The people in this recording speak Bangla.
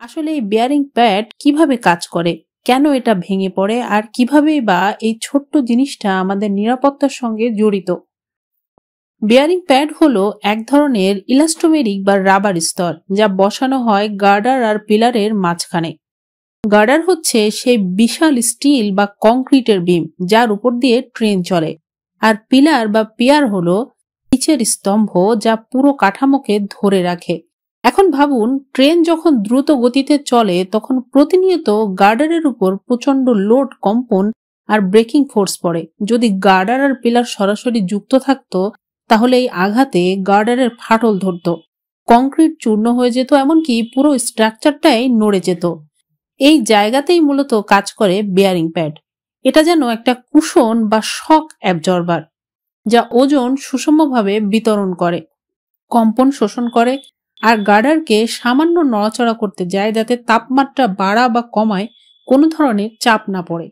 আসলে এই বেয়ারিং প্যাড কিভাবে কাজ করে, কেন এটা ভেঙে পড়ে, আর কিভাবেই বা এই ছোট্ট জিনিসটা আমাদের নিরাপত্তার সঙ্গে জড়িত। বেয়ারিং প্যাড হলো এক ধরনের ইলাস্টোমেরিক বা রাবার স্তর, যা বসানো হয় গার্ডার আর পিলারের মাঝখানে। গার্ডার হচ্ছে সেই বিশাল স্টিল বা কংক্রিটের বিম যার উপর দিয়ে ট্রেন চলে, আর পিলার বা পিয়ার হলো নিচের স্তম্ভ যা পুরো কাঠামোকে ধরে রাখে। এখন ভাবুন, ট্রেন যখন দ্রুত গতিতে চলে তখন প্রতিনিয়ত গার্ডারের উপর প্রচন্ড লোড, কম্পন আর ব্রেকিং ফোর্স পড়ে। যদি গার্ডার আর পিলার সরাসরি যুক্ত থাকতো তাহলে এই আঘাতে গার্ডারের ফাটল ধরতো, কংক্রিট চূর্ণ হয়ে যেত, এমনকি পুরো স্ট্রাকচারটাই নড়ে যেত। এই জায়গাতেই মূলত কাজ করে বেয়ারিং প্যাড। এটা যেন একটা কুশন বা শক অ্যাবজর্বার, যা ওজন সুষমভাবে বিতরণ করে, কম্পন শোষণ করে আর গার্ডারকে সামান্য নড়াচড়া করতে যায় যাতে তাপমাত্রা বাড়া বা কমায় কোনো ধরনের চাপ না পড়ে।